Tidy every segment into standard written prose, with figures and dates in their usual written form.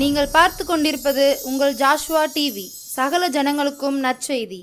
நீங்கள் பார்த்து கொண்டிருப்பது உங்கள் ஜாஷ்வா டிவி. சகல ஜனங்களுக்கும் நற்செய்தி.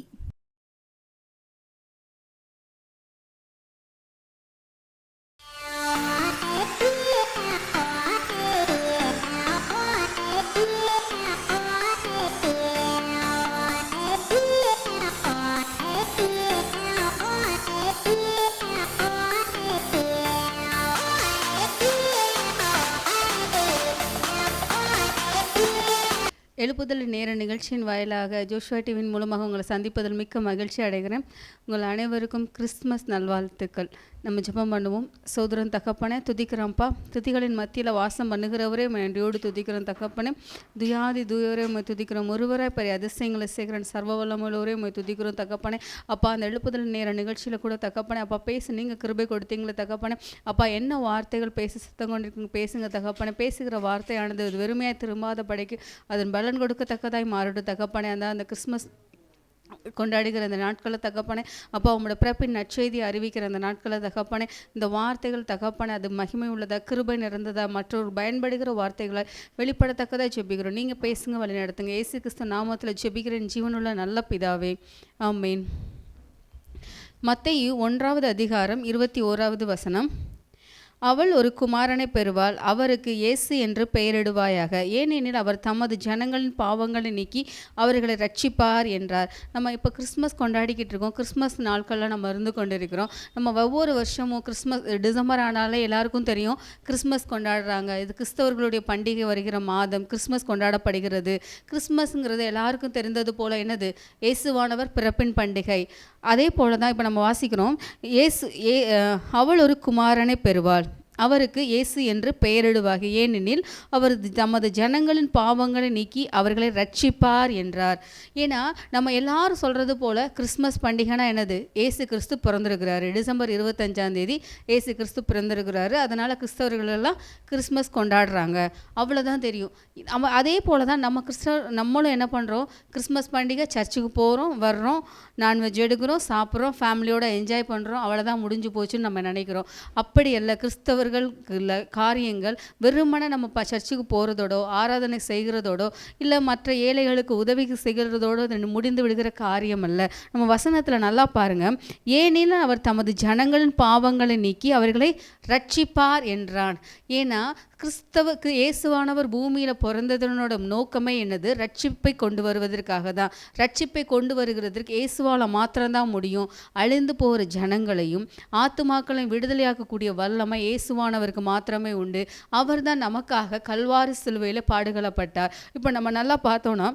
எழுப்புதல் நேர நிகழ்ச்சியின் வாயிலாக ஜோஷ்வா டிவியின் மூலமாக உங்களை சந்திப்பதில் மிக்க மகிழ்ச்சி அடைகிறேன். உங்கள் அனைவருக்கும் கிறிஸ்துமஸ் நல்வாழ்த்துக்கள். நம்ம ஜெபம் பண்ணுவோம். சோதரன் தகப்பனே, துதிக்கிறோம்ப்பா. துதிகளின் மத்தியில் வாசம் பண்ணுகிறவரே நன்றியோடு துதிக்கிறோம் தகப்பனே. துயாதி தூயவரே துதிக்கிறோம். ஒருவராய் பெரிய அதிசயங்களை சேர்க்கிறேன் சர்வ வல்லமுள்ளவரே துதிக்கிறோம் தகப்பனே. அப்பா, அந்த எழுப்புதல் நேர நிகழ்ச்சியில் கூட தகப்பனே அப்பா பேச நீங்கள் கிருபை கொடுத்தீங்களே தகப்பனே. அப்பா, என்ன வார்த்தைகள் பேச சித்தம் கொண்டிருக்கீங்க பேசுங்க தகப்பனே. பேசுகிற வார்த்தையானது வெறுமையாக திரும்பாத படைக்கு அதன் பலன் கொடுக்கத்தக்கதாய் மாறட்டும் தகப்பனே. அந்த கிறிஸ்மஸ் கொண்டாடுகிற அந்த நாட்களை தகப்பனே அப்பா, உங்களோட பிறப்பின் நற்செய்தி அறிவிக்கிற அந்த நாட்களை தகப்பனே, இந்த வார்த்தைகள் தகப்பனே அது மகிமை உள்ளதா, கிருபை நிறைந்ததா, மற்றொரு பயன்படுகிற வார்த்தைகளை வெளிப்படத்தக்கதாக ஜெபிக்கிறோம். நீங்கள் பேசுங்க, வழி நடத்துங்க. இயேசு கிறிஸ்து நாமத்தில் ஜெபிக்கிறேன் ஜீவனுள்ள நல்ல பிதாவே, ஆமேன். மத்தேயு 1 அதிகாரம் 21 வசனம். அவள் ஒரு குமாரனை பெறுவாள், அவருக்கு இயேசு என்று பெயரிடுவாயாக, ஏனெனில் அவர் தமது ஜனங்களின் பாவங்களை நீக்கி அவர்களை ரட்சிப்பார் என்றார். நம்ம இப்போ கிறிஸ்மஸ் கொண்டாடிக்கிட்டு இருக்கோம். கிறிஸ்மஸ் நாட்களில் நம்ம இருந்து கொண்டிருக்கிறோம். நம்ம ஒவ்வொரு வருஷமும் கிறிஸ்மஸ் டிசம்பர் ஆனாலே எல்லாருக்கும் தெரியும் கிறிஸ்மஸ் கொண்டாடுறாங்க. இது கிறிஸ்தவர்களுடைய பண்டிகை வருகிற மாதம் கிறிஸ்மஸ் கொண்டாடப்படுகிறது. கிறிஸ்மஸ்ங்கிறது எல்லாருக்கும் தெரிந்தது போல் என்னது, இயேசுவானவர் பிறப்பின் பண்டிகை. அதே போல தான் இப்போ நம்ம வாசிக்கிறோம், அவள் ஒரு குமாரனை பெறுவாள், அவருக்கு இயேசு என்று பெயரிடுவாக, ஏனெனில் அவர் தமது ஜனங்களின் பாவங்களை நீக்கி அவர்களை ரட்சிப்பார் என்றார். ஏன்னா நம்ம எல்லாரும் சொல்கிறது போல் கிறிஸ்மஸ் பண்டிகைனா என்னது, இயேசு கிறிஸ்து பிறந்திருக்கிறாரு. டிசம்பர் 25 இயேசு கிறிஸ்து பிறந்திருக்கிறாரு. அதனால் கிறிஸ்தவர்கள் எல்லாம் கிறிஸ்மஸ் கொண்டாடுறாங்க, அவ்வளோதான் தெரியும். அதே போல் தான் நம்மளும் என்ன பண்ணுறோம், கிறிஸ்மஸ் பண்டிகை சர்ச்சுக்கு போகிறோம், வர்றோம், நான்வெஜ் எடுக்கிறோம், சாப்பிட்றோம், ஃபேமிலியோடு என்ஜாய் பண்ணுறோம், அவ்வளோதான் முடிஞ்சு போச்சுன்னு நம்ம நினைக்கிறோம். அப்படி அல்ல. கிறிஸ்தவர்கள் காரியங்கள் வெறுமனே நம்ம சர்ச்சுக்கு போகிறதோடோ ஆராதனை செய்கிறதோடோ இல்லை மற்ற ஏழைகளுக்கு உதவி செய்கிறதோடோ முடிந்து விடுகிற காரியம் அல்ல. நம்ம வசனத்தில் நல்லா பாருங்கள், ஏனெனில் அவர் தமது ஜனங்களின் பாவங்களை நீக்கி அவர்களை ரட்சிப்பார் என்றான். ஏன்னா கிறிஸ்தவுக்கு இயேசுவானவர் பூமியில் பிறந்ததனோட நோக்கமே என்னது, ரட்சிப்பை கொண்டு வருவதற்காக தான். ரட்சிப்பை கொண்டு வருகிறதுக்கு இயேசுவால் மாத்திரம்தான் முடியும். அழிந்து போகிற ஜனங்களையும் ஆத்துமாக்களையும் விடுதலையாக்கக்கூடிய வல்லமை இயேசுவானவருக்கு மாத்திரமே உண்டு. அவர் தான் நமக்காக கல்வாரி சிலுவையில் பாடுகளப்பட்டார். இப்போ நம்ம நல்லா பார்த்தோன்னா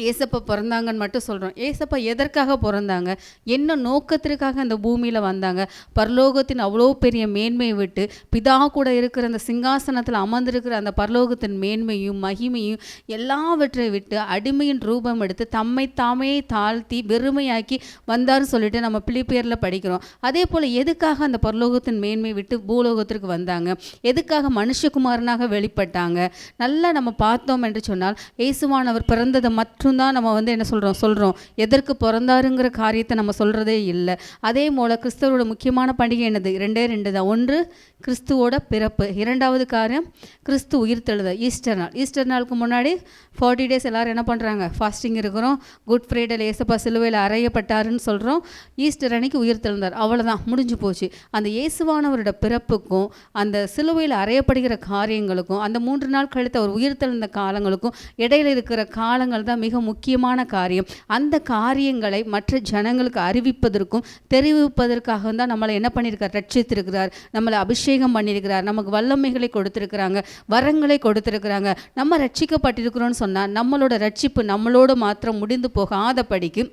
ஏசப்பா பிறந்தாங்கன்னு மட்டும் சொல்கிறோம். ஏசப்பா எதற்காக பிறந்தாங்க, என்ன நோக்கத்திற்காக அந்த பூமியில் வந்தாங்க? பரலோகத்தின் அவ்வளோ பெரிய மேன்மையை விட்டு பிதா கூட இருக்கிற அந்த சிங்காசனத்தில் அமர்ந்திருக்கிற அந்த பரலோகத்தின் மேன்மையும் மகிமையும் எல்லாவற்றை விட்டு அடிமையின் ரூபம் எடுத்து தம்மை தாமே தாழ்த்தி வெறுமையாக்கி வந்தார்னு சொல்லிட்டு நம்ம பிலிப்பியரில் படிக்கிறோம். அதே போல் எதுக்காக அந்த பரலோகத்தின் மேன்மை விட்டு பூலோகத்திற்கு வந்தாங்க, எதுக்காக மனுஷகுமாரனாக வெளிப்பட்டாங்க? நல்லா நம்ம பார்த்தோம் என்று சொன்னால் இயேசுவானவர் பிறந்ததை மட்டும்தான் நம்ம என்ன சொல்கிறோம், எதற்கு பிறந்தாருங்கிற காரியத்தை நம்ம சொல்கிறதே இல்லை. அதே போல் கிறிஸ்தவரோட முக்கியமான பண்டிகை என்னது, 2 தான். ஒன்று கிறிஸ்துவோட பிறப்பு, 2வது காரியம் கிறிஸ்து உயிர்த்தெழுதல், ஈஸ்டர் நாள். ஈஸ்டர் நாளுக்கு முன்னாடி 40 days எல்லோரும் என்ன பண்ணுறாங்க, ஃபாஸ்டிங் இருக்கிறோம். குட் ஃப்ரைடேல இயேசுப்பா சிலுவையில் அறையப்பட்டாருன்னு சொல்கிறோம். ஈஸ்டர் அன்னைக்கு உயிர்த்தெழுந்தார், அவ்வளோதான், முடிஞ்சு போச்சு. அந்த இயேசுவானவரோட பிறப்புக்கும் அந்த சிலுவையில் அறையப்படுகிற காரியங்களுக்கும் அந்த 3 நாள் கழித்து அவர் உயிர்த்தெழுந்த காலங்களுக்கும் இடையில் இருக்கிற காலங்கள் தான் மிக முக்கியமான காரியம். அந்த காரியங்களை மற்ற ஜனங்களுக்கு அறிவிப்பதற்கும் தெரிவிப்பதற்காக தான் நம்மளை என்ன பண்ணியிருக்கார், ரட்சித்திருக்கிறார், நம்மளை அபிஷேகம் பண்ணியிருக்கிறார், நமக்கு வல்லமைகளை கொடுத்திருக்கிறாங்க, வரங்களை கொடுத்திருக்கிறாங்க. நம்ம ரட்சிக்கப்பட்டிருக்கிறோம்னு சொன்னால் நம்மளோட ரட்சிப்பு நம்மளோடு மாத்திரம் முடிந்து போகாதபடிக்கு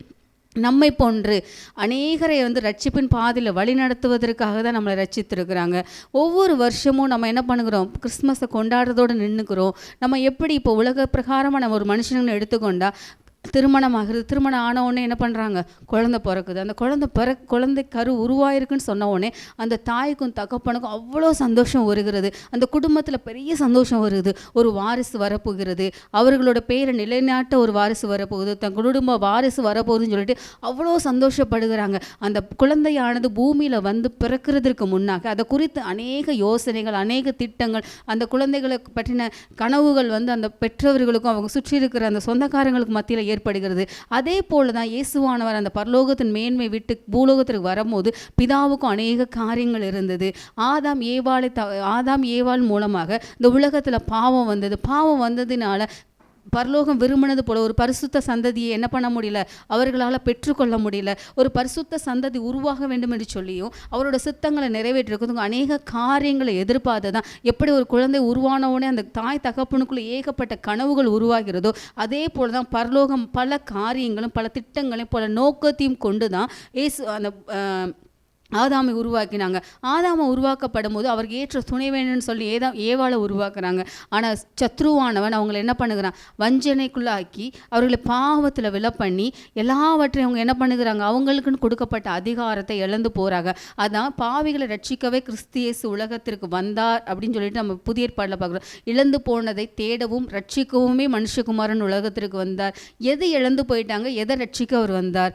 நம்மை போன்று அநேகரை ரட்சிப்பின் பாதையில் வழி நடத்துவதற்காக தான் நம்மளை ரட்சித்திருக்கிறாங்க. ஒவ்வொரு வருஷமும் நம்ம என்ன பண்ணுகிறோம், கிறிஸ்மஸை கொண்டாடுறதோடு நின்றுக்கிறோம். நம்ம எப்படி இப்போ உலக பிரகாரமாக நம்ம ஒரு மனுஷனுன்னு எடுத்துக்கொண்டா திருமணமாகிறது. திருமணம் ஆன உடனே என்ன பண்ணுறாங்க, குழந்தை பிறக்குது. அந்த குழந்தை கரு உருவாயிருக்குன்னு சொன்ன உடனே அந்த தாய்க்கும் தகப்பனுக்கும் அவ்வளோ சந்தோஷம் வருகிறது. அந்த குடும்பத்தில் பெரிய சந்தோஷம் வருது. ஒரு வாரிசு வரப்போகிறது, அவர்களோட பேரை நிலைநாட்ட ஒரு வாரிசு வரப்போகுது, தன் குடும்ப வாரிசு வரப்போகுதுன்னு சொல்லிட்டு அவ்வளோ சந்தோஷப்படுகிறாங்க. அந்த குழந்தையானது பூமியில் வந்து பிறக்கிறதுக்கு முன்னாக அதை குறித்து அநேக யோசனைகள், அநேக திட்டங்கள், அந்த குழந்தைகளை பற்றின கனவுகள் வந்து அந்த பெற்றவர்களுக்கும் அவங்க சுற்றி இருக்கிற அந்த சொந்தக்காரங்களுக்கு மத்தியில் ஏற்படுகிறது. அதே போல தான் இயேசுவானவர் அந்த பரலோகத்தின் மேன்மை விட்டு பூலோகத்திற்கு வரும்போது பிதாவுக்கும் அநேக காரியங்கள் இருந்தது. ஆதாம் ஏவாள் மூலமாக இந்த உலகத்தில் பாவம் வந்தது. பாவம் வந்ததினால பரலோகம் விரும்பினது போல ஒரு பரிசுத்த சந்ததியை என்ன பண்ண முடியல, அவர்களால் பெற்றுக்கொள்ள முடியல. ஒரு பரிசுத்த சந்ததி உருவாக வேண்டும் என்று சொல்லியும் அவரோட சித்தங்களை நிறைவேற்றிருக்கிறதுக்கு அநேக காரியங்களை எதிர்பார்த்ததான். எப்படி ஒரு குழந்தை உருவானவுடனே அந்த தாய் தகப்பனுக்குள்ள ஏகப்பட்ட கனவுகள் உருவாகிறதோ அதே போல தான் பரலோகம் பல காரியங்களும் பல திட்டங்களையும் பல நோக்கத்தையும் கொண்டு தான் அந்த ஆதாமை உருவாக்கினாங்க. ஆதாமை உருவாக்கப்படும் போது அவருக்கு ஏற்ற துணை வேணும்னு சொல்லி ஏவாளை உருவாக்குறாங்க. ஆனால் சத்ருவானவன் அவங்களை என்ன பண்ணுகிறான், வஞ்சனைக்குள்ளாக்கி அவர்களை பாவத்தில் விழ பண்ணி எல்லாவற்றையும் அவங்க என்ன பண்ணுகிறாங்க, அவங்களுக்குன்னு கொடுக்கப்பட்ட அதிகாரத்தை இழந்து போகிறாங்க. அதான் பாவிகளை ரட்சிக்கவே கிறிஸ்து இயேசு உலகத்திற்கு வந்தார் அப்படின்னு சொல்லிட்டு நம்ம புதிய ஏற்பாட்டில் பார்க்குறோம். இழந்து போனதை தேடவும் ரட்சிக்கவுமே மனுஷகுமாரன் உலகத்திற்கு வந்தார். எது இழந்து போயிட்டாங்க, எதை ரட்சிக்க அவர் வந்தார்?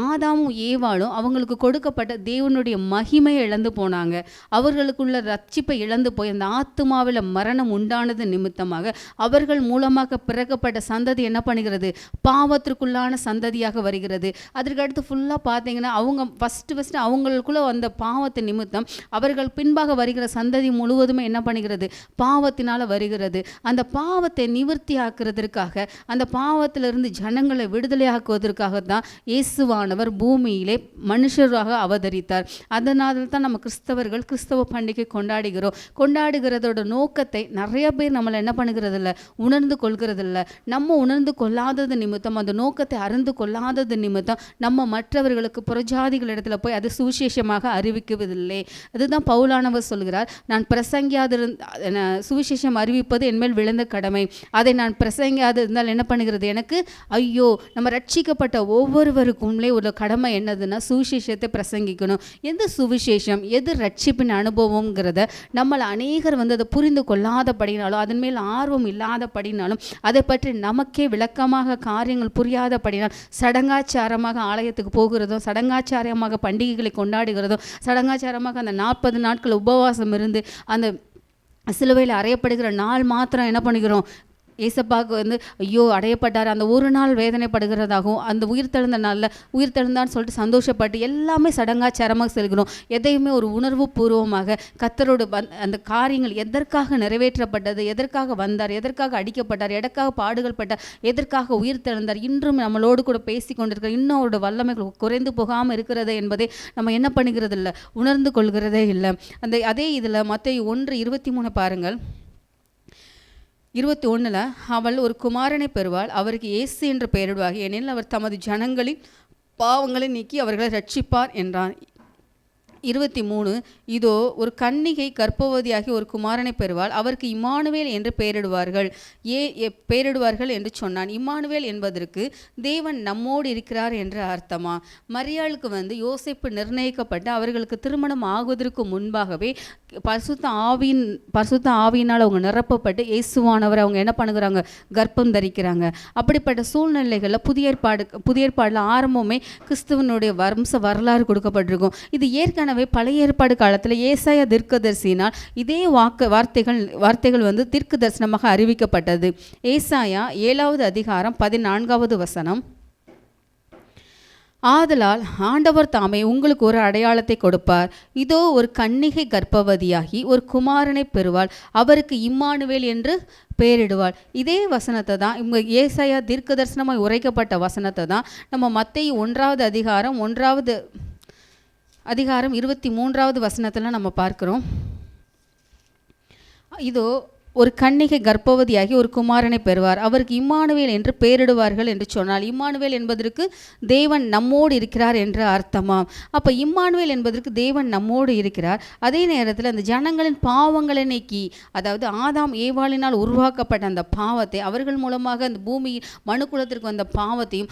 ஆதாமும் ஏவாளும் அவங்களுக்கு கொடுக்கப்பட்ட தேவனுடைய மகிமையை இழந்து போனாங்க. அவர்களுக்குள்ள ரட்சிப்பை இழந்து போய் அந்த ஆத்துமாவில் மரணம் உண்டானது நிமித்தமாக அவர்கள் மூலமாக பிறக்கப்பட்ட சந்ததி என்ன பண்ணுகிறது, பாவத்திற்குள்ளான சந்ததியாக வருகிறது. அதற்கு அடுத்து ஃபுல்லாக பார்த்தீங்கன்னா அவங்க ஃபஸ்ட்டு அவங்களுக்குள்ள வந்த பாவத்தின் நிமித்தம் அவர்கள் பின்பாக வருகிற சந்ததி முழுவதுமே என்ன பண்ணுகிறது, பாவத்தினால் வருகிறது. அந்த பாவத்தை நிவர்த்தி ஆக்குறதற்காக, அந்த பாவத்திலிருந்து ஜனங்களை விடுதலையாக்குவதற்காகத்தான் இயேசுவானவர் பூமியிலே மனுஷராக அவதரித்தார். அதனால தான் நம்ம கிறிஸ்தவர்கள் கிறிஸ்தவ பண்டிகை கொண்டாடுகிறதோட நோக்கத்தை நிறைய பேர் நம்மளை என்ன பண்ணுகிறதில்ல, உணர்ந்து கொள்கிறதில்ல. நம்ம உணர்ந்து கொள்ளாதது நிமித்தம், அந்த நோக்கத்தை அறிந்து கொள்ளாதது நிமித்தம் நம்ம மற்றவர்களுக்கு புறஜாதிகள் இடத்துல போய் அது சுவிசேஷமாக அறிவிக்குவதில்லை. அதுதான் பவுலானவர் சொல்கிறார், நான் சுவிசேஷம் அறிவிப்பது என்மேல் விழுந்த கடமை, அதை நான் பிரசங்கியாது இருந்தால் என்ன பண்ணுகிறது எனக்கு ஐயோ. நம்ம ரட்சிக்கப்பட்ட ஒவ்வொருவருக்குள்ளே ஒரு கடமை என்னதுன்னா சுவிசேஷத்தை பிரசங்கிக்கணும். எது சுவிசேஷம், எது ரட்சிப்பின் அனுபவங்கிறத நம்மளை அநேகர் வந்து அதை புரிந்து கொள்ளாதபடினாலும், அதன் மேல் ஆர்வம் இல்லாதபடினாலும், அதை பற்றி நமக்கே விளக்கமாக காரியங்கள் புரியாதபடினால் சடங்காச்சாரமாக ஆலயத்துக்கு போகிறதும், சடங்காச்சாரமாக பண்டிகைகளை கொண்டாடுகிறதும், சடங்காச்சாரமாக அந்த 40 நாட்கள் உபவாசம் இருந்து அந்த சிலுவையில் அறையப்படுகிற நாள் மாத்திரம் என்ன பண்ணுகிறோம், ஏசப்பாவுக்கு வந்து ஐயோ அடையப்பட்டார் அந்த ஒரு நாள் வேதனைப்படுகிறதாகவும், அந்த உயிர்த்தெழுந்த நாளில் உயிர்த்தெழுந்தான்னு சொல்லிட்டு சந்தோஷப்பட்டு எல்லாமே சடங்காச்சாரமாக செல்கிறோம். எதையுமே ஒரு உணர்வு பூர்வமாக கர்த்தரோட அந்த காரியங்கள் எதற்காக நிறைவேற்றப்பட்டது, எதற்காக வந்தார், எதற்காக அடிக்கப்பட்டார், எதற்காக பாடுகள் பட்டார், எதற்காக உயிர்த்தெழுந்தார், இன்றும் நம்மளோடு கூட பேசி கொண்டிருக்கிற இன்னும் அவரோட வல்லமைகள் குறைந்து போகாமல் இருக்கிறது என்பதை நம்ம என்ன பண்ணுகிறது இல்லை, உணர்ந்து கொள்கிறதே இல்லை. அதே இதில் மத்தேயு 1:23 பாருங்கள். 21 அவள் ஒரு குமாரனை பெறுவாள், அவருக்கு இயேசு என்று பெயரிடுவார், ஏனெனில் அவர் தமது ஜனங்களின் பாவங்களை நீக்கி அவர்களை ரட்சிப்பார் என்றான். 23 இதோ ஒரு கன்னிகை கர்ப்பவதியாகி ஒரு குமாரனை பெறுவாள், அவருக்கு இம்மானுவேல் என்று பெயரிடுவார்கள் என்று சொன்னான். இம்மானுவேல் என்பதற்கு தேவன் நம்மோடு இருக்கிறார் என்று அர்த்தமா. மரியாளுக்கு வந்து யோசேப்பு நிர்ணயிக்கப்பட்டு அவர்களுக்கு திருமணம் ஆகுவதற்கு முன்பாகவே பரிசுத்த ஆவியினால் அவங்க நிரப்பப்பட்டு இயேசுவானவர் அவங்க என்ன பண்ணுகிறாங்க, கர்ப்பம் தரிக்கிறாங்க. அப்படிப்பட்ட சூழ்நிலைகளில் புதிய ஏற்பாடில் ஆரம்பமே கிறிஸ்துவனுடைய வம்ச வரலாறு கொடுக்கப்பட்டிருக்கும். இது ஏற்கனவே பழைய ஏற்பாடு காலத்தில் ஏசாயா தீர்க்கதரிசியினால் இதே வார்த்தைகள் வந்து தீர்க்க தரிசனமாக அறிவிக்கப்பட்டது. ஏசாயா 7வது அதிகாரம் 14வது வசனம். ஆதலால் ஆண்டவர் தாமே உங்களுக்கு ஒரு அடையாளத்தை கொடுப்பார், இதோ ஒரு கன்னிகை கர்ப்பவதியாகி ஒரு குமாரனை பெறுவாள், அவருக்கு இம்மானுவேல் என்று பெயரிடுவாள். இதே வசனத்தை தான் இவங்க ஏசாயா தீர்க்க தரிசனமாக உரைக்கப்பட்ட வசனத்தை தான் நம்ம மத்தேயு 1வது அதிகாரம் 23வது வசனத்தில் நம்ம பார்க்கிறோம். இதோ ஒரு கன்னிகை கர்ப்பவதியாகி ஒரு குமாரனை பெறுவார், அவருக்கு இம்மானுவேல் என்று பெயரிடுவார்கள் என்று சொன்னால், இம்மானுவேல் என்பதற்கு தேவன் நம்மோடு இருக்கிறார் என்ற அர்த்தமாம். அப்போ இம்மானுவேல் என்பதற்கு தேவன் நம்மோடு இருக்கிறார். அதே நேரத்தில் அந்த ஜனங்களின் பாவங்களை நீக்கி, அதாவது ஆதாம் ஏவாளினால் உருவாக்கப்பட்ட அந்த பாவத்தை, அவர்கள் மூலமாக அந்த பூமி மனுக்குலத்திற்கு வந்த பாவத்தையும்,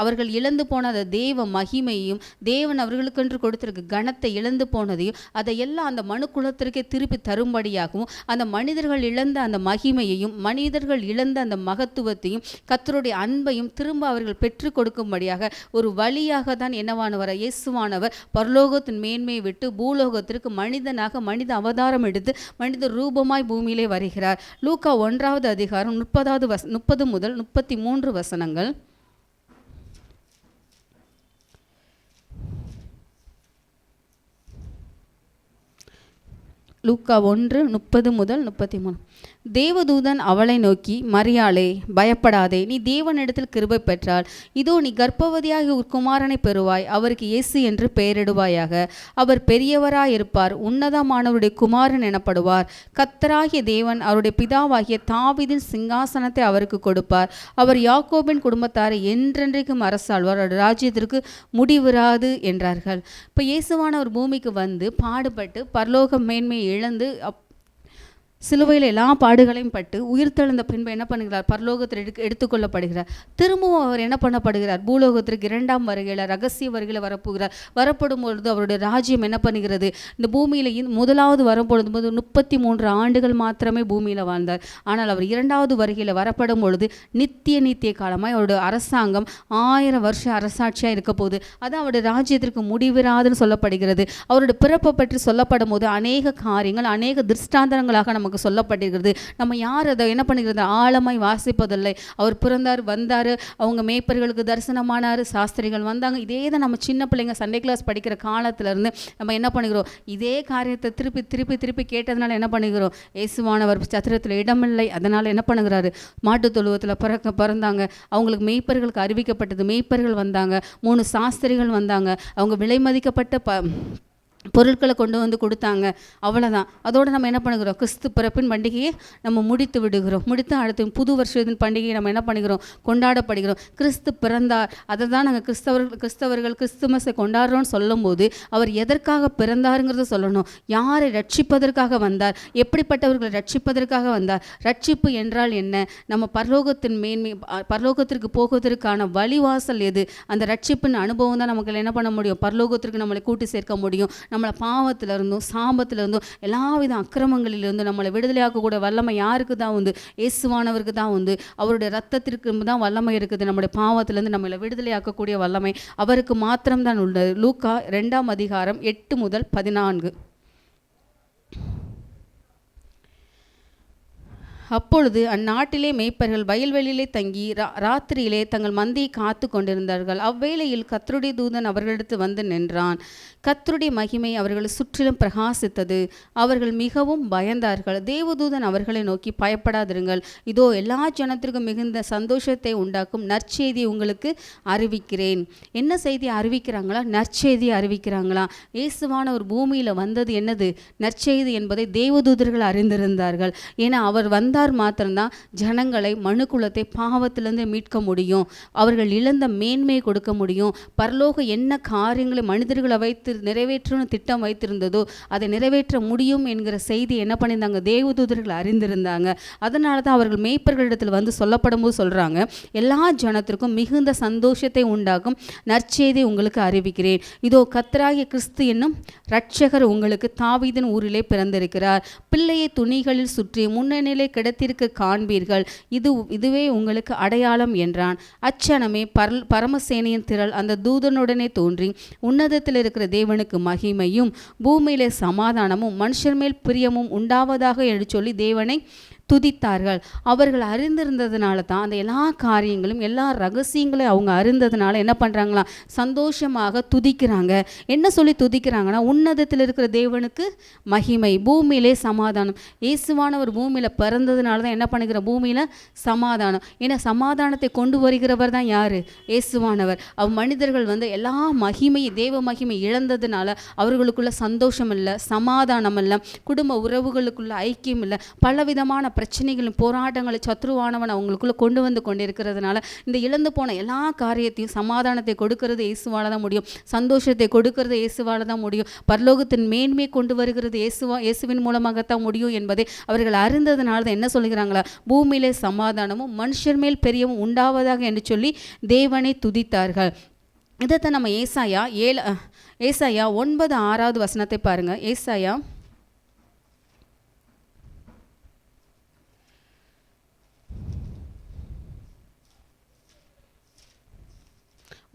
அவர்கள் இழந்து போன அந்த தேவ மகிமையையும், தேவன் அவர்களுக்கென்று கொடுத்திருக்க கனத்தை இழந்து போனதையும், அதையெல்லாம் அந்த மனுக்குலத்திற்கே திருப்பி தரும்படியாகவும், அந்த மனிதர்கள் இழந்த அந்த மகிமையையும், மனிதர்கள் இழந்த அந்த மகத்துவத்தையும், கர்த்தருடைய அன்பையும் திரும்ப அவர்கள் பெற்றுக் கொடுக்கும்படியாக ஒரு வழியாக தான் என்னவானவர், இயேசுவானவர் பரலோகத்தின் மேன்மையை விட்டு பூலோகத்திற்கு மனிதனாக மனித அவதாரம் எடுத்து மனித ரூபமாய் பூமியிலே வருகிறார். லூக்கா 1வது அதிகாரம் 30 முதல் 33 வசனங்கள். லூக்கா 1:30 முதல் 33. தேவதூதன் அவளை நோக்கி, மரியாளே, பயப்படாதே, நீ தேவனிடத்தில் கிருபை பெற்றாள். இதோ நீ கர்ப்பவதியாகி ஒரு குமாரனை பெறுவாய், அவருக்கு இயேசு என்று பெயரிடுவாயாக. அவர் பெரியவராயிருப்பார், உன்னதமானவருடைய குமாரன் எனப்படுவார். கர்த்தராகிய தேவன் அவருடைய பிதாவாகிய தாவீதின் சிங்காசனத்தை அவருக்கு கொடுப்பார். அவர் யாக்கோபின் குடும்பத்தாரை என்றென்றைக்கும் அரசாழ்வார், அவருடைய ராஜ்யத்திற்கு முடிவிராது என்றார்கள். இப்போ இயேசுவானவர் பூமிக்கு வந்து பாடுபட்டு பரலோக மேன்மையை இழந்து சிலுவையில் எல்லா பாடுகளையும் பட்டு உயிர்த்தெழுந்த பின்பு என்ன பண்ணுகிறார், பரலோகத்தில் எடுத்துக்கொள்ளப்படுகிறார். திரும்பவும் அவர் என்ன பண்ணப்படுகிறார், பூலோகத்திற்கு 2ஆம் வருகையில் ரகசிய வருகையில் வரப்படும் பொழுது அவருடைய ராஜ்யம் என்ன பண்ணுகிறது, இந்த பூமியில் முதலாவது வரும்பொழுது 33 ஆண்டுகள் மாத்திரமே பூமியில் வாழ்ந்தார். ஆனால் அவர் 2வது வருகையில் வரப்படும் பொழுது நித்திய காலமாய் அவருடைய அரசாங்கம் 1000 வருஷம் அரசாட்சியாக இருக்க போகுது. அது அவருடைய ராஜ்யத்திற்கு முடிவிராதுன்னு சொல்லப்படுகிறது. அவருடைய பிறப்பை பற்றி சொல்லப்படும் போது அநேக காரியங்கள், அநேக திருஷ்டாந்தங்களாக நமக்கு சொல்லப்பட்டிருக்கிறது. நம்ம யார் அதை என்ன பண்ணுகிறது, ஆழமாய் வாசிப்பதில்லை. அவர் பிறந்தார், வந்தார், அவங்க மேய்ப்பர்களுக்கு தரிசனமானார், சாஸ்திரிகள் வந்தாங்க. இதே தான் நம்ம சின்ன பிள்ளைங்க சண்டே கிளாஸ் படிக்கிற காலத்திலேருந்து நம்ம என்ன பண்ணுகிறோம், இதே காரியத்தை திருப்பி கேட்டதுனால என்ன பண்ணுகிறோம், இயேசுவானவர் சத்திரத்தில் இடமில்லை, அதனால் என்ன பண்ணுகிறாரு, மாட்டுத் தொழுவத்தில் பிறந்தாங்க. அவங்களுக்கு மேய்ப்பர்களுக்கு அறிவிக்கப்பட்டது, மேய்ப்பர்கள் வந்தாங்க, 3 சாஸ்திரிகள் வந்தாங்க, அவங்க விலை மதிக்கப்பட்ட பொருட்களை கொண்டு வந்து கொடுத்தாங்க. அவ்வளோதான். அதோடு நம்ம என்ன பண்ணுகிறோம், கிறிஸ்து பிறப்பின் பண்டிகையை நம்ம முடித்து விடுகிறோம். முடித்து அடுத்து புது வருஷத்தின் பண்டிகையை நம்ம என்ன பண்ணுகிறோம், கொண்டாடப்படுகிறோம். கிறிஸ்து பிறந்தார், அதை தான் நாங்கள் கிறிஸ்தவர்கள் கிறிஸ்துமஸை கொண்டாடுறோன்னு சொல்லும் போது அவர் எதற்காக பிறந்தாருங்கிறத சொல்லணும். யாரை ரட்சிப்பதற்காக வந்தார், எப்படிப்பட்டவர்களை ரட்சிப்பதற்காக வந்தார், ரட்சிப்பு என்றால் என்ன, நம்ம பரலோகத்தின் மேன்மை, பரலோகத்திற்கு போவதற்கான வழிவாசல் எது, அந்த ரட்சிப்பின் அனுபவம் தான் நமக்கு என்ன பண்ண முடியும், பரலோகத்திற்கு நம்மளை கூட்டி சேர்க்க முடியும். நம்மளை பாவத்திலிருந்தும் சாபத்திலிருந்தும் எல்லாவித அக்கிரமங்களிலிருந்தும் நம்மளை விடுதலையாக்கக்கூடிய வல்லமை யாருக்கு தான் உண்டு, இயேசுவானவருக்கு தான் உண்டு. அவருடைய ரத்தத்திற்கு தான் வல்லமை இருக்குது. நம்முடைய பாவத்திலிருந்து நம்மளை விடுதலையாக்கக்கூடிய வல்லமை அவருக்கு மாத்திரம்தான் உள்ளது. லூக்கா 2ஆம் அதிகாரம் 8 முதல் 14. அப்பொழுது அந்நாட்டிலே மேய்ப்பர்கள் வயல்வெளியிலே தங்கி ராத்திரியிலே தங்கள் மந்தையை காத்து கொண்டிருந்தார்கள். அவ்வேளையில் கர்த்தருடைய தூதன் அவர்களிடத்து வந்து நின்றான். கர்த்தருடைய மகிமை அவர்களை சுற்றிலும் பிரகாசித்தது. அவர்கள் மிகவும் பயந்தார்கள். தேவதூதன் அவர்களை நோக்கி, பயப்படாதிருங்கள், இதோ எல்லா ஜனத்திற்கும் மிகுந்த சந்தோஷத்தை உண்டாக்கும் நற்செய்தியை உங்களுக்கு அறிவிக்கிறேன். என்ன செய்தி அறிவிக்கிறாங்களா, நற்செய்தியை அறிவிக்கிறாங்களா. இயேசுவான ஒரு பூமியில் வந்தது என்னது, நற்செய்தி என்பதை தேவதூதர்கள் அறிந்திருந்தார்கள். ஏன்னா அவர் வந்தார் மாத்திரம்தான் ஜனங்களை, மனுக்குலத்தை பாவத்திலிருந்து மீட்க முடியும். அவர்கள் இழந்த மேன்மையை கொடுக்க முடியும். பரலோக என்ன காரியங்களை மனிதர்களை வைத்து நிறைவேற்றணும் திட்டம் வைத்திருந்ததோ அதை நிறைவேற்ற முடியும் என்கிற செய்தி என்ன பண்ணியிருந்தாங்க, தேவதூதர்கள் அறிந்திருந்தாங்க. அதனால தான் அவர்கள் மேய்ப்பர்களிடத்தில் வந்து சொல்லப்படும் போது சொல்றாங்க, எல்லா ஜனத்திற்கும் மிகுந்த சந்தோஷத்தை உண்டாக்கும் நற்செய்தியை உங்களுக்கு அறிவிக்கிறேன். இதோ கர்த்தராகிய கிறிஸ்து என்னும் இரட்சகர் உங்களுக்கு தாவீதின் ஊரிலே பிறந்திருக்கிறார். பிள்ளையை துணிகளில் சுற்றி முன்னணியிலே கிடத்திற்கு காண்பீர்கள். இதுவே உங்களுக்கு அடையாளம் என்றான். அச்சனமே பரமசேனையின் திரள் அந்த தூதனுடனே தோன்றி, உன்னதத்தில் இருக்கிற தேவனுக்கு மகிமையும் பூமியிலே சமாதானமும் மனுஷர் மேல் பிரியமும் உண்டாவதாக என்று சொல்லி தேவனை துதித்தார்கள். அவர்கள் அறிந்திருந்ததுனால தான் அந்த எல்லா காரியங்களும் எல்லா ரகசியங்களையும் அவங்க அறிந்ததுனால என்ன பண்ணுறாங்களாம், சந்தோஷமாக துதிக்கிறாங்க. என்ன சொல்லி துதிக்கிறாங்கன்னா, உன்னதத்தில் இருக்கிற தேவனுக்கு மகிமை, பூமியிலே சமாதானம். இயேசுவானவர் பூமியில் பிறந்ததுனால தான் என்ன பண்ணுகிற, பூமியில் சமாதானம். ஏன்னா சமாதானத்தை கொண்டு வருகிறவர் தான் யார், இயேசுவானவர். மனிதர்கள் எல்லா மகிமையை, தேவ மகிமை இழந்ததுனால அவர்களுக்குள்ள சந்தோஷம் இல்லை, சமாதானம் இல்லை, குடும்ப உறவுகளுக்குள்ள ஐக்கியம் இல்லை, பலவிதமான பிரச்சனைகளும் போராட்டங்களை சத்ருவானவன் அவங்களுக்குள்ள கொண்டு வந்து கொண்டிருக்கிறதுனால இந்த இழந்து போன எல்லா காரியத்தையும், சமாதானத்தை கொடுக்கிறது இயேசுவால தான் முடியும், சந்தோஷத்தை கொடுக்கிறது இயேசுவால தான் முடியும், பரலோகத்தின் மேன்மையை கொண்டு வருகிறது இயேசுவின் மூலமாகத்தான் முடியும் என்பதை அவர்கள் அறிந்ததுனால தான் என்ன சொல்கிறாங்களா, பூமியிலே சமாதானமும் மனுஷர் மேல் பெரியவும் உண்டாவதாக என்று சொல்லி தேவனை துதித்தார்கள். இதைத்தான் நம்ம ஏசாயா 9:6 வசனத்தை பாருங்க. ஏசாயா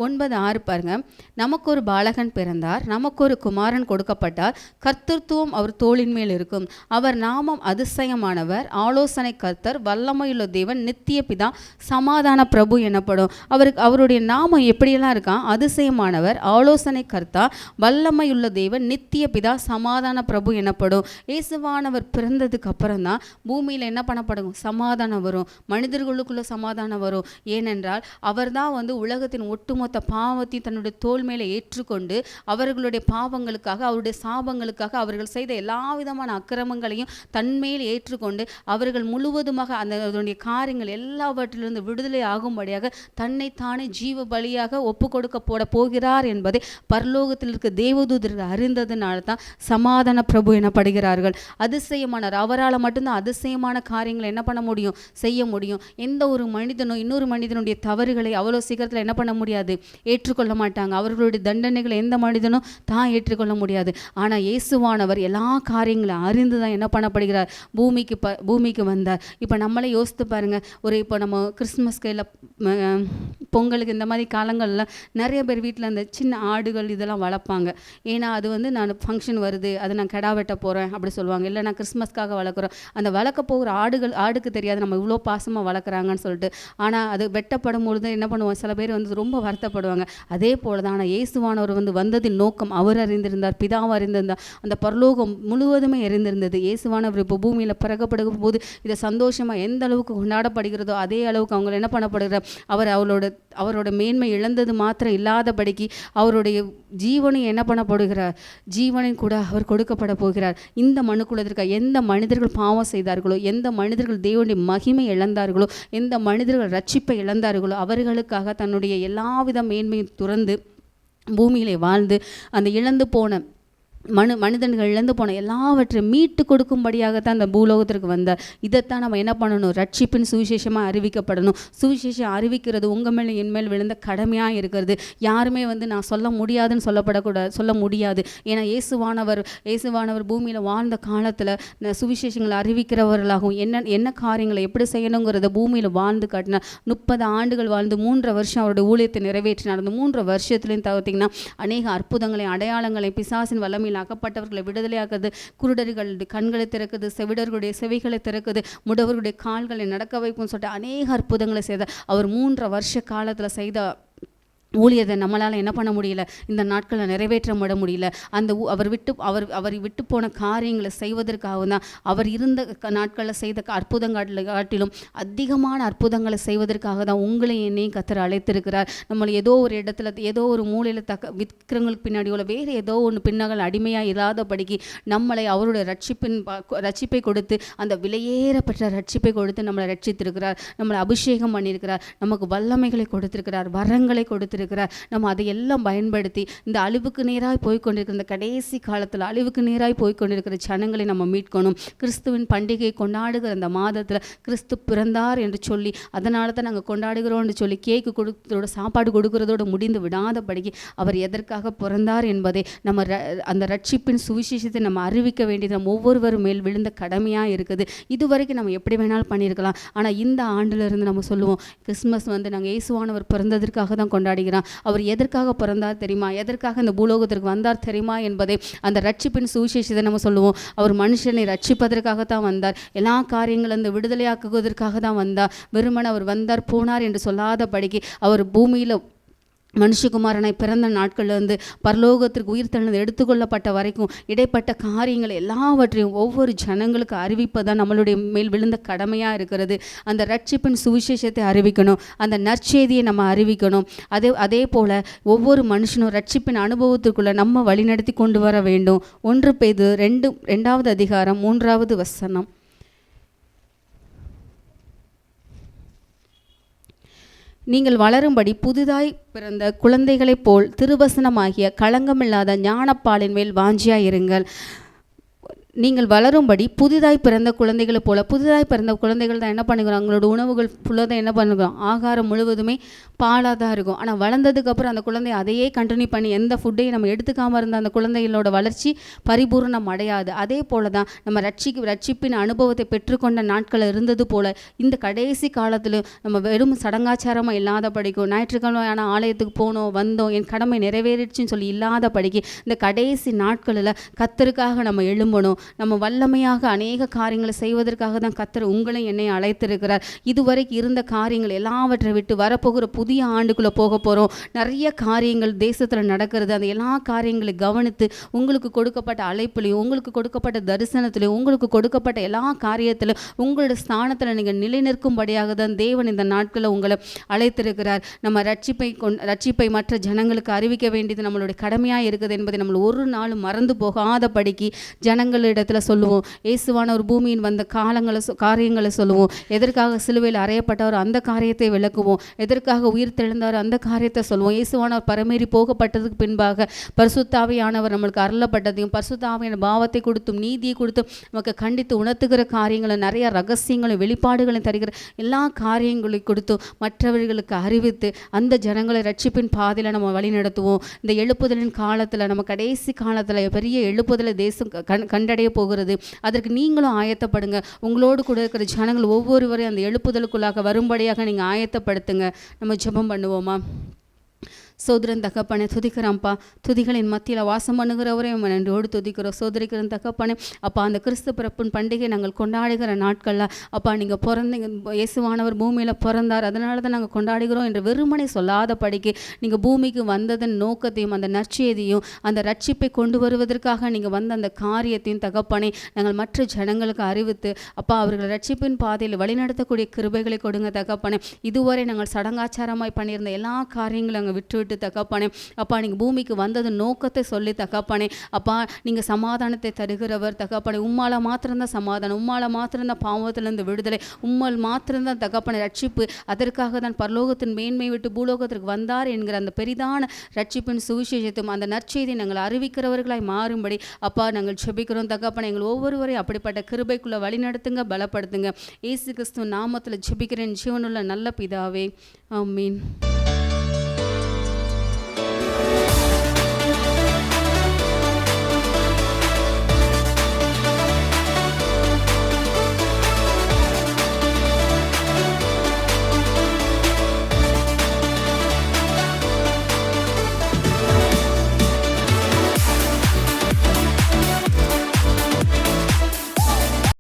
9:6 பாருங்க. நமக்கு ஒரு பாலகன் பிறந்தார், நமக்கு ஒரு குமாரன் கொடுக்கப்பட்டார், கர்த்தத்துவம் அவர் தோளின் மேல் இருக்கும். அவர் நாமம் அதிசயமானவர், ஆலோசனை கர்த்தர், வல்லமையுள்ள தேவன், நித்திய பிதா, சமாதான பிரபு எனப்படும். அவருடைய நாமம் எப்படியெல்லாம் இருக்கான், அதிசயமானவர், ஆலோசனை கர்த்தா, வல்லமையுள்ள தேவன், நித்திய பிதா, சமாதான பிரபு எனப்படும். இயேசுவானவர் பிறந்ததுக்கு அப்புறம் தான் பூமியில் என்ன பண்ணப்படும், சமாதானம் வரும், மனிதர்களுக்குள்ள சமாதானம் வரும். ஏனென்றால் அவர் தான் உலகத்தின் ஒட்டுமொத்த பாவத்தையும் தன்னுடைய தோள் மேலே ஏற்றுக்கொண்டு அவர்களுடைய பாவங்களுக்காக, அவருடைய சாபங்களுக்காக, அவர்கள் செய்த எல்லா விதமான அக்கிரமங்களையும் தன்மேல் ஏற்றுக்கொண்டு அவர்கள் முழுவதுமாக அதனுடைய காரியங்கள் எல்லாவற்றிலிருந்து விடுதலை ஆகும்படியாக தன்னைத்தானே ஜீவ பலியாக ஒப்பு கொடுக்க போகிறார் என்பதை பரலோகத்தில் இருக்க தேவதூதர்கள் அறிந்ததுனால தான் சமாதான பிரபு எனப்படுகிறார்கள். அதிசயமானார், அவரால் மட்டும்தான் அதிசயமான காரியங்களை என்ன பண்ண முடியும், செய்ய முடியும். எந்த ஒரு மனிதனும் இன்னொரு மனிதனுடைய தவறுகளை அவ்வளோ சீக்கிரத்தில் என்ன பண்ண முடியாது, ஏற்றுக்கொள்ள மாட்டாங்க. அவர்களுடைய தண்டனைகளை எந்த மனிதனும் தான் ஏற்றுக்கொள்ள முடியாது. ஆனால் இயேசுவானவர் எல்லா காரியங்களும் அறிந்து தான் என்ன பண்ணப்படுகிறார், பூமிக்கு வந்தார். இப்போ நம்மளே யோசித்து பாருங்க, இப்போ நம்ம கிறிஸ்துமஸ்க்கு இல்லை பொங்கலுக்கு இந்த மாதிரி காலங்களில் நிறைய பேர் வீட்டில் அந்த சின்ன ஆடுகள் இதெல்லாம் வளர்ப்பாங்க. ஏன்னா அது நான் ஃபங்க்ஷன் வருது, அதை நான் கெடா வெட்ட போகிறேன் அப்படி சொல்லுவாங்க. இல்லை நான் கிறிஸ்மஸ்க்காக வளர்க்குறோம். அந்த வளர்க்க போகிற ஆடுக்கு தெரியாது நம்ம இவ்வளோ பாசமாக வளர்க்குறாங்கன்னு சொல்லிட்டு. ஆனால் அது வெட்டப்படும் பொழுது என்ன பண்ணுவோம், சில பேர் ரொம்ப வருத்தப்படுவாங்க. அதே போல தான் ஆனால் இயேசுவானவர் வந்ததின் நோக்கம் அவர் அறிந்திருந்தார், பிதாவும் அறிந்திருந்தார், அந்த பரலோகம் முழுவதுமே அறிந்திருந்தது. இயேசுவானவர் இப்போ பூமியில் பிறக்கப்படுகும் போது இதை சந்தோஷமாக எந்த அளவுக்கு கொண்டாடப்படுகிறதோ அதே அளவுக்கு அவங்க என்ன பண்ணப்படுகிறார், அவரோட மேன்மை இழந்தது மாத்திரம் இல்லாதபடிக்கு அவருடைய ஜீவனையும் என்ன பண்ணப்படுகிறார், ஜீவனையும் கூட அவர் கொடுக்கப்பட போகிறார். இந்த மனுக்குலத்திற்கு எந்த மனிதர்கள் பாவம் செய்தார்களோ, எந்த மனிதர்கள் தேவனுடைய மகிமை இழந்தார்களோ, எந்த மனிதர்கள் ரட்சிப்பை இழந்தார்களோ அவர்களுக்காக தன்னுடைய எல்லாவித மேன்மையும் துறந்து பூமியிலே வாழ்ந்து அந்த இழந்து போன மனிதன்கள் இழந்து போன எல்லாவற்றையும் மீட்டு கொடுக்கும்படியாகத்தான் அந்த பூலோகத்திற்கு வந்தார். இதைத்தான் நம்ம என்ன பண்ணணும், ரட்சிப்பின் சுவிசேஷமாக அறிவிக்கப்படணும். சுவிசேஷம் அறிவிக்கிறது உங்கள் மேலே என் மேல் விழுந்த கடமையாக இருக்கிறது. யாருமே நான் சொல்ல முடியாதுன்னு சொல்ல முடியாது. ஏன்னா இயேசுவானவர் பூமியில் வாழ்ந்த காலத்தில் சுவிசேஷங்களை அறிவிக்கிறவர்களாகவும் என்ன காரியங்களை எப்படி செய்யணுங்கிறத பூமியில் வாழ்ந்து காட்டினார். 30 ஆண்டுகள் வாழ்ந்து 3 வருஷம் அவருடைய ஊழியத்தை நிறைவேற்றினார். அந்த 3 வருஷத்துலையும் பார்த்தீங்கன்னா அநேக அற்புதங்களை, அடையாளங்களை, பிசாசின் வல்லமையில் அகப்பட்டவர்களை விடுதலையாக்குது, குருடர்கள் கண்களை திறக்குது, செவிடர்களுடைய செவிகளை திறக்குது, முடவர்களுடைய கால்களை நடக்க வைப்புன்னு சொல்லிட்டு அநேக அற்புதங்களை செய்த அவர் 3 வருஷ காலத்தில் செய்த ஊழியத்தை நம்மளால் என்ன பண்ண முடியல, இந்த நாட்களில் நிறைவேற்ற முடியல. அந்த அவர் விட்டு போன காரியங்களை செய்வதற்காக தான் அவர் இருந்த நாட்களில் செய்த அற்புதங்களை காட்டிலும் அதிகமான அற்புதங்களை செய்வதற்காக தான் உங்களை என்னையும் கர்த்தர் அழைத்திருக்கிறார். நம்மளை ஏதோ ஒரு இடத்துல ஏதோ ஒரு மூலையில் விற்கிறவங்களுக்கு பின்னாடி உள்ள வேறு ஏதோ ஒன்று பின்னங்கள் அடிமையாக இல்லாதபடிக்கு நம்மளை அவருடைய ரட்சிப்பை கொடுத்து, அந்த விலையேறப்பட்ட ரட்சிப்பை கொடுத்து நம்மளை ரட்சித்திருக்கிறார். நம்மளை அபிஷேகம் பண்ணியிருக்கிறார், நமக்கு வல்லமைகளை கொடுத்திருக்கிறார், வரங்களை கொடுத்திருக்கிறார். நம்ம அதையெல்லாம் பயன்படுத்தி இந்த அழிவுக்கு நேராய் போய்கொண்டிருக்கிற இந்த கடைசி காலத்தில் அழிவுக்கு நேராய் போய்கொண்டிருக்கிற ஜனங்களை நம்ம மீட்கணும். கிறிஸ்துவின் பண்டிகை கொண்டாடுகிற அந்த மாதத்தில் கிறிஸ்து பிறந்தார் என்று சொல்லி அதனால தான் நாங்கள் கொண்டாடுகிறோம்னு சொல்லி கேக்கு கொடுத்ததோட சாப்பாடு கொடுக்கறதோடு முடிந்து விடாதபடிக்கு அவர் எதற்காக பிறந்தார் என்பதை நம்ம அந்த ரட்சிப்பின் சுவிசேஷத்தை நம்ம அறிவிக்க வேண்டியது நம்ம ஒவ்வொருவரும் மேல் விழுந்த கடமையாக இருக்குது. இதுவரைக்கும் நம்ம எப்படி வேணாலும் பண்ணியிருக்கலாம். ஆனால் இந்த ஆண்டிலிருந்து நம்ம சொல்லுவோம், கிறிஸ்மஸ் நாங்கள் இயேசுவானவர் பிறந்ததற்காக தான் கொண்டாடுகிறோம். பண்ணுகிறான். அவர் எதற்காக பிறந்தார் தெரியுமா, எதற்காக இந்த பூலோகத்திற்கு வந்தார் தெரியுமா என்பதை அந்த ரட்சிப்பின் சுவிசேஷத்தை நம்ம சொல்லுவோம். அவர் மனுஷனை ரட்சிப்பதற்காகத்தான் வந்தார், எல்லா காரியங்களும் அந்த விடுதலையாக்குவதற்காக தான் வந்தார். வெறுமனே அவர் வந்தார் போனார் என்று சொல்லாதபடிக்கு அவர் பூமியில் மனுஷகுமாரனை பிறந்த நாட்கள்லேருந்து பரலோகத்திற்கு உயிர்த்தெழுந்து எடுத்துக்கொள்ளப்பட்ட வரைக்கும் இடைப்பட்ட காரியங்கள் எல்லாவற்றையும் ஒவ்வொரு ஜனங்களுக்கு அறிவிப்பதான் நம்மளுடைய மேல் விழுந்த கடமையாக இருக்கிறது. அந்த ரட்சிப்பின் சுவிசேஷத்தை அறிவிக்கணும், அந்த நற்செய்தியை நம்ம அறிவிக்கணும். அதே போல் ஒவ்வொரு மனுஷனும் ரட்சிப்பின் அனுபவத்திற்குள்ளே நம்ம வழிநடத்தி கொண்டு வர வேண்டும். 1 பேதுரு 2வது அதிகாரம் 3வது வசனம். நீங்கள் வளரும்படி புதிதாய் பிறந்த குழந்தைகளைப் போல் திருவசனமாகிய களங்கமில்லாத ஞானப்பாலின் மேல் வாஞ்சியாயிருங்கள். நீங்கள் வளரும்படி புதிதாய் பிறந்த குழந்தைகளைப் போல, புதிதாய் பிறந்த குழந்தைகள் தான் என்ன பண்ணுகிறோம், அவங்களோட உணவுகள் ஃபுல்லாக என்ன பண்ணுகிறோம், ஆகாரம் முழுவதுமே பாலாக தான் இருக்கும். ஆனால் வளர்ந்ததுக்கப்புறம் அந்த குழந்தை அதையே கண்டினியூ பண்ணி எந்த ஃபுட்டையும் நம்ம எடுத்துக்காமல் இருந்த அந்த குழந்தைகளோட வளர்ச்சி பரிபூர்ணம் அடையாது. அதே போல தான் நம்ம ரட்சிப்பின் அனுபவத்தை பெற்றுக்கொண்ட நாட்கள் இருந்தது போல் இந்த கடைசி காலத்தில் நம்ம வெறும் சடங்காச்சாரமாக இல்லாத படிக்கும், ஞாயிற்றுக்கிழமையான ஆலயத்துக்கு போனோம் வந்தோம் என் கடமை நிறைவேறிடுச்சுன்னு சொல்லி இல்லாத படிக்கு இந்த கடைசி நாட்களில் கர்த்தருக்காக நம்ம எழும்பணும். நம்ம வல்லமையாக அநேக காரியங்களை செய்வதற்காக தான் கர்த்தர் உங்களை என்னை அழைத்திருக்கிறார். இதுவரைக்கும் இருந்த காரியங்கள் எல்லாவற்றை விட்டு வரப்போகிற புதிய ஆண்டுக்குள்ளே போக போகிறோம். நிறைய காரியங்கள் தேசத்தில் நடக்கிறது. அந்த எல்லா காரியங்களை கவனித்து உங்களுக்கு கொடுக்கப்பட்ட அழைப்புலையும் உங்களுக்கு கொடுக்கப்பட்ட தரிசனத்திலையும் உங்களுக்கு கொடுக்கப்பட்ட எல்லா காரியத்திலும் உங்களோட ஸ்தானத்தில் நீங்கள் நிலைநிற்கும்படியாக தான் தேவன் இந்த நாட்களில் உங்களை அழைத்திருக்கிறார். நம்ம ரட்சிப்பை மற்ற ஜனங்களுக்கு அறிவிக்க வேண்டியது நம்மளுடைய கடமையாக இருக்குது என்பதை நம்ம ஒரு நாளும் மறந்து போகாதபடிக்கு ஜனங்களிடத்தில் சொல்லுவோம். இயேசுவான ஒரு பூமியின் வந்த காரியங்களை சொல்லுவோம். எதற்காக சிலுவையில் அறையப்பட்டவர் அந்த காரியத்தை விளக்குவோம். எதற்காக உயிர் தெழுந்தார் அந்த காரியத்தை சொல்லுவோம். இயேசுவானவர் பரமேறி போகப்பட்டதுக்கு பின்பாக பரிசுத்த ஆவியானவர் நம்மளுக்கு அருளப்பட்டதையும் பரிசுத்த ஆவியான பாவத்தை கொடுத்தும் நீதியை கொடுத்தும் நமக்கு கண்டித்து உணர்த்துகிற காரியங்களை, நிறைய ரகசியங்களை வெளிப்பாடுகளை தருகிற எல்லா காரியங்களை கொடுத்தும் மற்றவர்களுக்கு அறிவித்து அந்த ஜனங்களை ரட்சிப்பின் பாதையில் நம்ம வழி நடத்துவோம். இந்த எழுப்புதலின் காலத்தில், நம்ம கடைசி காலத்தில் பெரிய எழுப்புதலை தேசம் கண்டடைய போகிறது. அதற்கு நீங்களும் ஆயத்தப்படுங்க. உங்களோடு கூட இருக்கிற ஜனங்கள் ஒவ்வொருவரையும் அந்த எழுப்புதலுக்குள்ளாக வரும்படியாக நீங்கள் ஆயத்தப்படுத்துங்க. நம்ம ஜெபம் பண்ணுவோமா? சோதரன் தகப்பனே துதிக்கிறோம்ப்பா. துதிகளின் மத்தியில் வாசம் பண்ணுகிறவரே நன்றியோடு துதிக்கிறோம். சோதரிக்கிறன் தகப்பனே அப்பா, அந்த கிறிஸ்து பிறப்பின் பண்டிகை நாங்கள் கொண்டாடுகிற நாட்களில் அப்பா நீங்கள் பிறந்தீங்க, இயேசுவானவர் பூமியில் பிறந்தார், அதனால தான் நாங்கள் கொண்டாடுகிறோம் என்று வெறுமனை சொல்லாத படிக்கு நீங்கள் பூமிக்கு வந்ததன் நோக்கத்தையும் அந்த நற்செய்தியும் அந்த ரட்சிப்பை கொண்டு வருவதற்காக நீங்கள் வந்த அந்த காரியத்தையும் தகப்பனே நாங்கள் மற்ற ஜனங்களுக்கு அறிவித்து அப்பா அவர்கள் ரட்சிப்பின் பாதையில் வழிநடத்தக்கூடிய கிருபைகளை கொடுங்க தகப்பனே. இதுவரை நாங்கள் சடங்காச்சாரமாய் பண்ணியிருந்த எல்லா காரியங்களும் நாங்கள் விட்டு தகப்பனே அப்பா நீங்கள் பூமிக்கு வந்தது நோக்கத்தை சொல்லி தகப்பனே அப்பா நீங்கள் சமாதானத்தை தருகிறவர் தகப்பனே. உம்மால மாத்திரம்தான் சமாதானம், உம்மால மாத்திரம்தான் பாவத்திலிருந்து விடுதலை, உம்மால் மாத்திரம்தான் தகப்பனே ரட்சிப்பு. அதற்காக தான் பரலோகத்தின் மேன்மை விட்டு பூலோகத்திற்கு வந்தார் என்கிற அந்த பெரிதான ரட்சிப்பின் சுவிசேஷத்தும் அந்த நற்செய்தியை நாங்கள் அறிவிக்கிறவர்களாய் மாறும்படி அப்பா நாங்கள் ஜெபிக்கிறோம் தகப்பனே. எங்கள் ஒவ்வொருவரையும் அப்படிப்பட்ட கிருபைக்குள்ள வழி நடத்துங்க, பலப்படுத்துங்க. இயேசு கிறிஸ்துவின் நாமத்தில் ஜெபிக்கிறேன் ஜீவனுள்ள நல்ல பிதாவே, ஆமீன்.